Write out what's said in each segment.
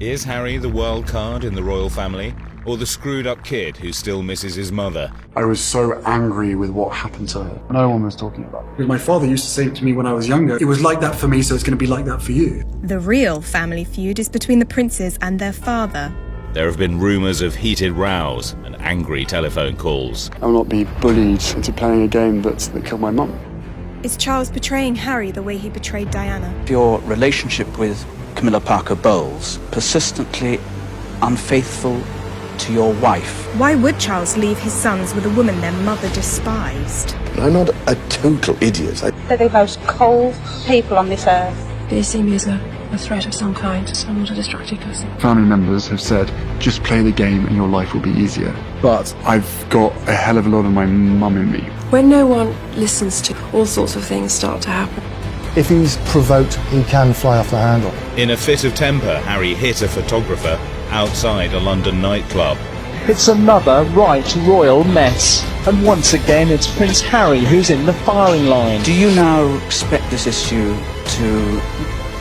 Is Harry the wild card in the royal family, or the screwed-up kid who still misses his mother? I was so angry with what happened to her. No one was talking about it. My father used to say to me when I was younger, it was like that for me, so it's going to be like that for you. The real family feud is between the princes and their father. There have been rumours of heated rows and angry telephone calls. I will not be bullied into playing a game that killed my mum. Is Charles betraying Harry the way he betrayed Diana? Your relationship with Camilla Parker Bowles, persistently unfaithful to your wife. Why would Charles leave his sons with a woman their mother despised? I'm not a total idiot. They're the most cold people on this earth. They see me as a threat of some kind, so I'm not a destructive person. Family members have said, just play the game and your life will be easier. But I've got a hell of a lot of my mum in me. When no one listens to, all sorts of things start to happen. If he's provoked, he can fly off the handle. In a fit of temper, Harry hit a photographer outside a London nightclub. It's another right royal mess. And once again, it's Prince Harry who's in the firing line. Do you now expect this issue to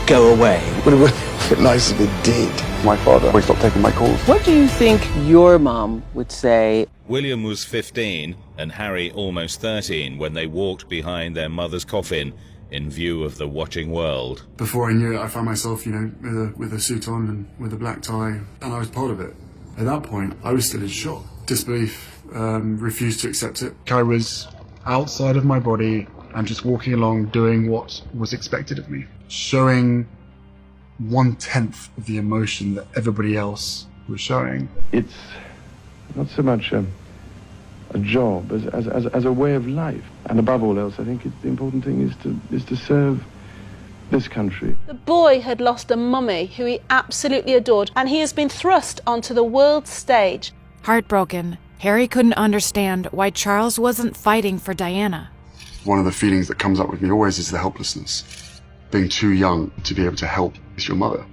go away? Would have been nice if it did. My father always stopped taking my calls. What do you think your mom would say? William was 15 and Harry almost 13 when they walked behind their mother's coffin in view of the watching world. Before I knew it, I found myself, with a suit on and with a black tie, and I was part of it. At that point, I was still in shock. Disbelief, refused to accept it. I was outside of my body and just walking along doing what was expected of me. Showing 1/10 of the emotion that everybody else was showing. It's not so much a job as a way of life. And above all else, I think the important thing is to serve this country. The boy had lost a mummy who he absolutely adored, and he has been thrust onto the world stage. Heartbroken, Harry couldn't understand why Charles wasn't fighting for Diana. One of the feelings that comes up with me always is the helplessness. Being too young to be able to help your mother.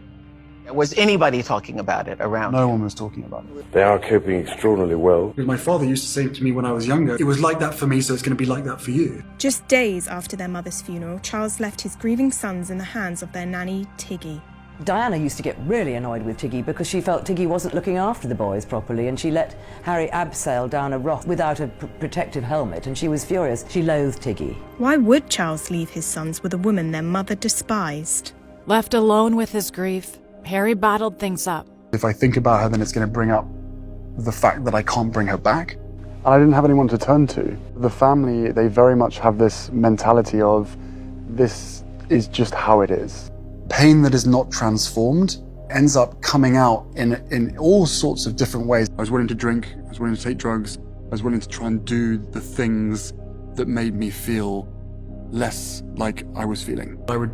Was anybody talking about it around? No one was talking about it. They are coping extraordinarily well. My father used to say to me when I was younger, it was like that for me, so it's going to be like that for you. Just days after their mother's funeral, Charles left his grieving sons in the hands of their nanny, Tiggy. Diana used to get really annoyed with Tiggy because she felt Tiggy wasn't looking after the boys properly, and she let Harry abseil down a rock without a protective helmet, and she was furious. She loathed Tiggy. Why would Charles leave his sons with a woman their mother despised? Left alone with his grief, Harry bottled things up. If I think about her, then it's going to bring up the fact that I can't bring her back. And I didn't have anyone to turn to. The family, they very much have this mentality of, this is just how it is. Pain that is not transformed ends up coming out in all sorts of different ways. I was willing to drink, I was willing to take drugs, I was willing to try and do the things that made me feel less like I was feeling. I would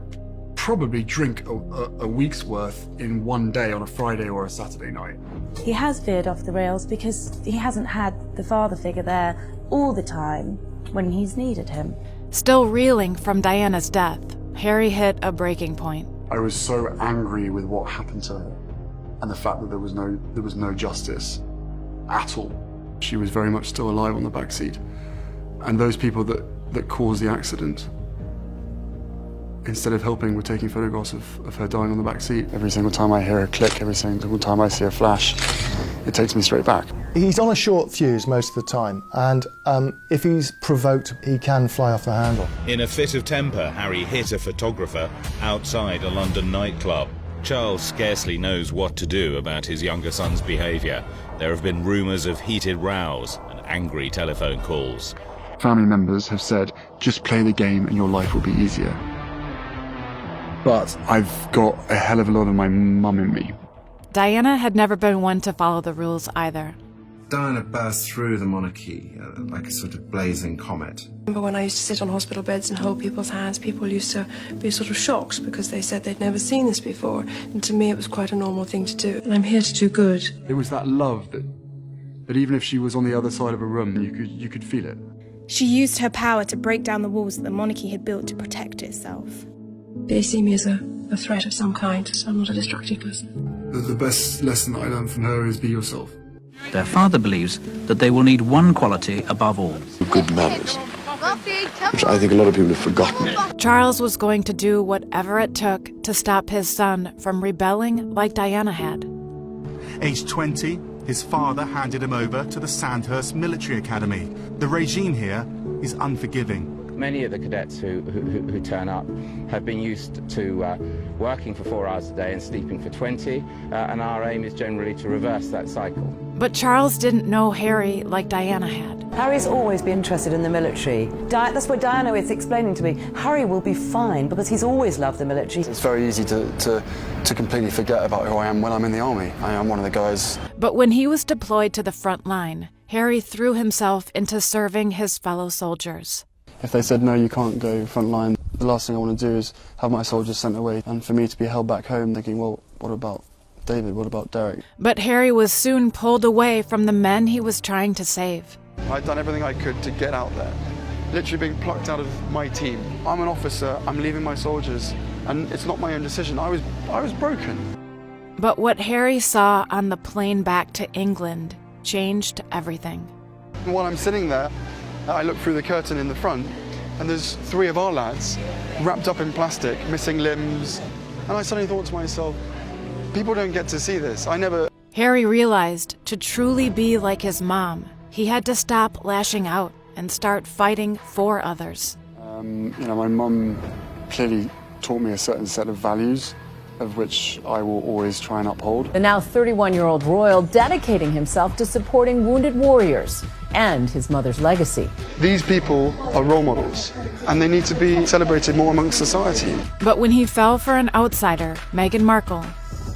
probably drink a week's worth in one day on a Friday or a Saturday night. He has veered off the rails because he hasn't had the father figure there all the time when he's needed him. Still reeling from Diana's death, Harry hit a breaking point. I was so angry with what happened to her and the fact that there was no justice at all. She was very much still alive on the back seat. And those people that caused the accident, instead of helping, were taking photographs of her dying on the back seat. Every single time I hear a click, every single time I see a flash, it takes me straight back. He's on a short fuse most of the time, and if he's provoked, he can fly off the handle. In a fit of temper, Harry hit a photographer outside a London nightclub. Charles scarcely knows what to do about his younger son's behaviour. There have been rumours of heated rows and angry telephone calls. Family members have said, just play the game and your life will be easier. But I've got a hell of a lot of my mum in me. Diana had never been one to follow the rules either. Diana burst through the monarchy like a sort of blazing comet. I remember when I used to sit on hospital beds and hold people's hands, people used to be sort of shocked because they said they'd never seen this before. And to me, it was quite a normal thing to do. And I'm here to do good. It was that love that even if she was on the other side of a room, you could feel it. She used her power to break down the walls that the monarchy had built to protect itself. They see me as a threat of some kind, so I'm not a destructive person. The best lesson that I learned from her is be yourself. Their father believes that they will need one quality above all. Good manners. which I think a lot of people have forgotten. Charles was going to do whatever it took to stop his son from rebelling like Diana had. Aged 20, his father handed him over to the Sandhurst Military Academy. The regime here is unforgiving. Many of the cadets who turn up have been used to working for 4 hours a day and sleeping for 20, and our aim is generally to reverse that cycle. But Charles didn't know Harry like Diana had. Harry's always been interested in the military. That's what Diana is explaining to me. Harry will be fine because he's always loved the military. It's very easy to completely forget about who I am when I'm in the army. I am one of the guys. But when he was deployed to the front line, Harry threw himself into serving his fellow soldiers. If they said, no, you can't go front line, the last thing I want to do is have my soldiers sent away. And for me to be held back home thinking, well, what about David? What about Derek? But Harry was soon pulled away from the men he was trying to save. I'd done everything I could to get out there, literally being plucked out of my team. I'm an officer, I'm leaving my soldiers, and it's not my own decision. I was broken. But what Harry saw on the plane back to England changed everything. And while I'm sitting there, I look through the curtain in the front, and there's 3 of our lads wrapped up in plastic, missing limbs. And I suddenly thought to myself, people don't get to see this. Harry realized to truly be like his mom, he had to stop lashing out and start fighting for others. My mum clearly taught me a certain set of values, of which I will always try and uphold. The now 31-year-old royal dedicating himself to supporting wounded warriors and his mother's legacy. These people are role models, and they need to be celebrated more amongst society. But when he fell for an outsider, Meghan Markle,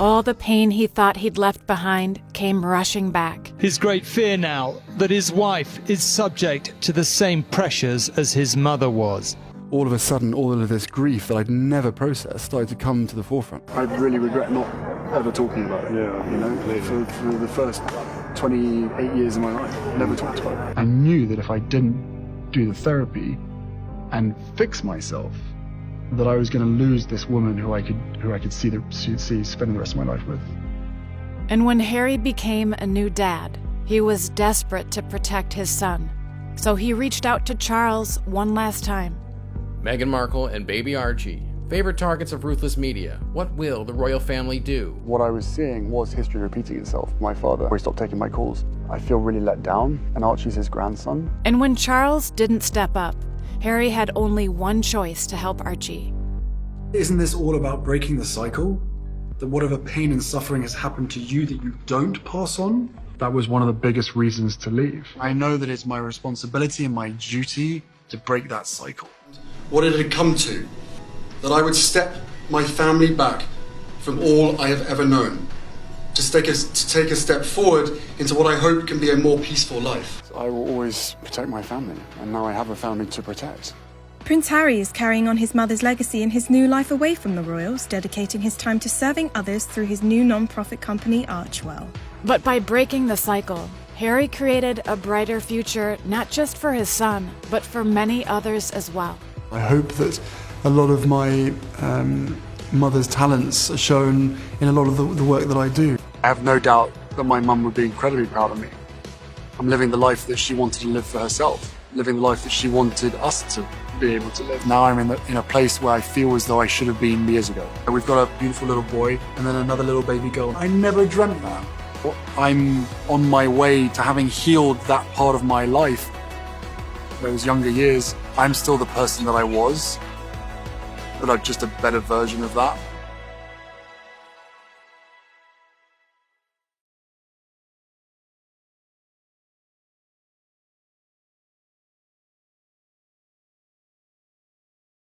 all the pain he thought he'd left behind came rushing back. His great fear now that his wife is subject to the same pressures as his mother was. All of a sudden, all of this grief that I'd never processed started to come to the forefront. I really regret not ever talking about it. For the first 28 years of my life, never talked about it. I knew that if I didn't do the therapy and fix myself, that I was going to lose this woman who I could see spending the rest of my life with. And when Harry became a new dad, he was desperate to protect his son. So he reached out to Charles one last time. Meghan Markle and baby Archie, favorite targets of ruthless media. What will the royal family do? What I was seeing was history repeating itself. My father always stopped taking my calls. I feel really let down, and Archie's his grandson. And when Charles didn't step up, Harry had only one choice to help Archie. Isn't this all about breaking the cycle? That whatever pain and suffering has happened to you that you don't pass on? That was one of the biggest reasons to leave. I know that it's my responsibility and my duty to break that cycle. What it had come to, that I would step my family back from all I have ever known, to take a step forward into what I hope can be a more peaceful life. I will always protect my family, and now I have a family to protect. Prince Harry is carrying on his mother's legacy in his new life away from the royals, dedicating his time to serving others through his new non-profit company, Archwell. But by breaking the cycle, Harry created a brighter future not just for his son, but for many others as well. I hope that a lot of my mother's talents are shown in a lot of the work that I do. I have no doubt that my mum would be incredibly proud of me. I'm living the life that she wanted to live for herself, living the life that she wanted us to be able to live. Now I'm in a place where I feel as though I should have been years ago. We've got a beautiful little boy and then another little baby girl. I never dreamt that. I'm on my way to having healed that part of my life. Those younger years, I'm still the person that I was, but I'm just a better version of that.